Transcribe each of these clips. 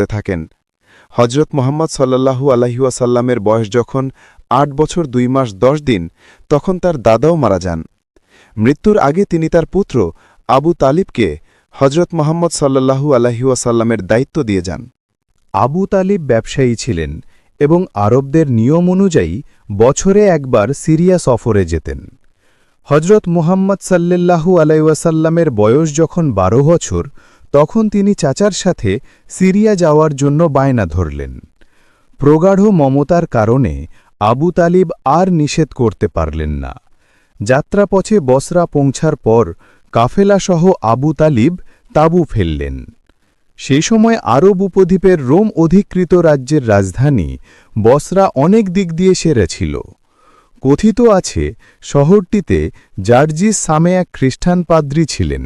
থাকেন। হজরত মুহাম্মদ সাল্লাল্লাহু আলাইহি ওয়াসাল্লামের বয়স যখন ৮ বছর ২ মাস ১০ দিন, তখন তার দাদাও মারা যান। মৃত্যুর আগে তিনি তার পুত্র আবু তালিবকে হজরত মুহাম্মদ সাল্লাল্লাহু আলাইহি ওয়াসাল্লামের দায়িত্ব দিয়ে যান। আবু তালিব ব্যবসায়ী ছিলেন এবং আরবদের নিয়ম অনুযায়ী বছরে একবার সিরিয়া সফরে যেতেন। হজরত মুহাম্মদ সাল্লাল্লাহু আলাইহি ওয়াসাল্লামের বয়স যখন ১২ বছর, তখন তিনি চাচার সাথে সিরিয়া যাওয়ার জন্য বায়না ধরলেন। প্রগাঢ় মমতার কারণে আবু তালিব আর নিষেধ করতে পারলেন না। যাত্রাপথে বসরা পৌঁছার পর কাফেলাসহ আবু তালিব তাঁবু ফেললেন। সেই সময় আরব উপদ্বীপের রোম অধিকৃত রাজ্যের রাজধানী বসরা অনেক দিক দিয়ে সেরা ছিল। কথিত আছে, শহরটিতে জার্জিস সামে এক খ্রিস্টান পাদ্রী ছিলেন,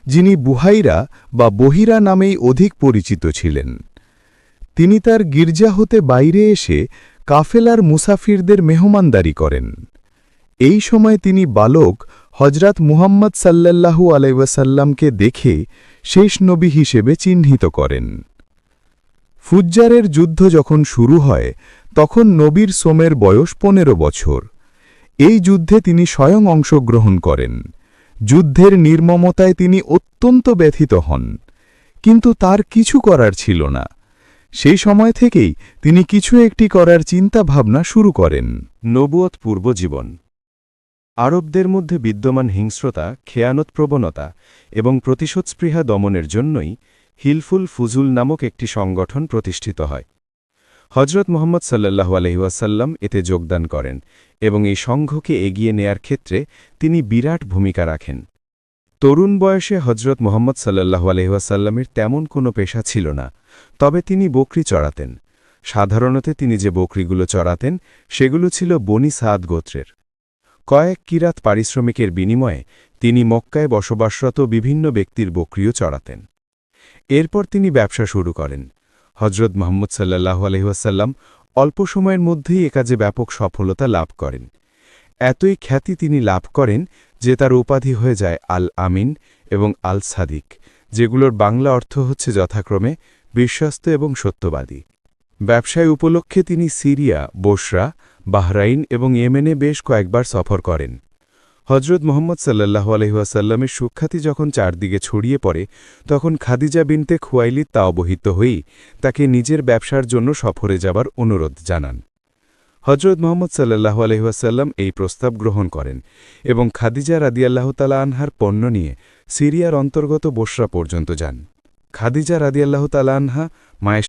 যিনি বুহাইরা বা বহিরা নামেই অধিক পরিচিত ছিলেন। তিনি তার গির্জা হতে বাইরে এসে কাফেলার মুসাফিরদের মেহমানদারি করেন। এই সময় তিনি বালক হজরত মুহাম্মদ সাল্লাল্লাহু আলাইহি ওয়াসাল্লামকে দেখে শেষ নবী হিসেবে চিহ্নিত করেন। ফুজ্জারের যুদ্ধ যখন শুরু হয়, তখন নবীর সোমের বয়স ১৫ বছর। এই যুদ্ধে তিনি স্বয়ং অংশগ্রহণ করেন। যুদ্ধের নির্মমতায় তিনি অত্যন্ত ব্যথিত হন, কিন্তু তার কিছু করার ছিল না। সেই সময় থেকেই তিনি কিছু একটি করার চিন্তা ভাবনা শুরু করেন। নবুয়ত পূর্ব জীবন। আরবদের মধ্যে বিদ্যমান হিংস্রতা, খেয়ানত প্রবণতা এবং প্রতিশোধস্পৃহা দমনের জন্যই হিলফুল ফুজুল নামক একটি সংগঠন প্রতিষ্ঠিত হয়। হজরত মুহাম্মদ সাল্লাল্লাহু আলাইহি ওয়াসাল্লাম এতে যোগদান করেন এবং এই সংঘকে এগিয়ে নেয়ার ক্ষেত্রে তিনি বিরাট ভূমিকা রাখেন। তরুণ বয়সে হজরত মুহাম্মদ সাল্লাল্লাহু আলাইহি ওয়াসাল্লামের তেমন কোনো পেশা ছিল না, তবে তিনি বকরি চড়াতেন। সাধারণত তিনি যে বকরিগুলো চড়াতেন সেগুলো ছিল বনি সাদ গোত্রের। কয়েক কিরাত পারিশ্রমিকের বিনিময়ে তিনি মক্কায় বসবাসরত বিভিন্ন ব্যক্তির বকরিও চড়াতেন। এরপর তিনি ব্যবসা শুরু করেন। হজরত মুহাম্মদ সাল্লাল্লাহু আলাইহি ওয়াসাল্লাম অল্প সময়ের মধ্যেই এ কাজে ব্যাপক সফলতা লাভ করেন। এতই খ্যাতি তিনি লাভ করেন যে তার উপাধি হয়ে যায় আল আমিন এবং আল সাদিক, যেগুলোর বাংলা অর্থ হচ্ছে যথাক্রমে বিশ্বস্ত এবং সত্যবাদী। ব্যবসায় উপলক্ষে তিনি সিরিয়া, বসরা, বাহরাইন এবং ইয়েমেনে বেশ কয়েকবার সফর করেন। হজরত মুহাম্মদ সাল্লাল্লাহু আলাইহি ওয়াসাল্লামের সুখ্যাতি যখন চারদিকে ছড়িয়ে পড়ে, তখন খাদিজা বিনতে খুয়াইলিদ তা অবহিত হয়েই তাকে নিজের ব্যবসার জন্য সফরে যাবার অনুরোধ জানান। হজরত মুহাম্মদ সাল্লাল্লাহু আলাইহি ওয়াসাল্লাম এই প্রস্তাব গ্রহণ করেন এবং খাদিজা রাদিয়াল্লাহু তাআলা আনহার পণ্য নিয়ে সিরিয়ার অন্তর্গত বসরা পর্যন্ত যান। খাদিজা রাদিয়াল্লাহু তাআলা আনহা মায়ের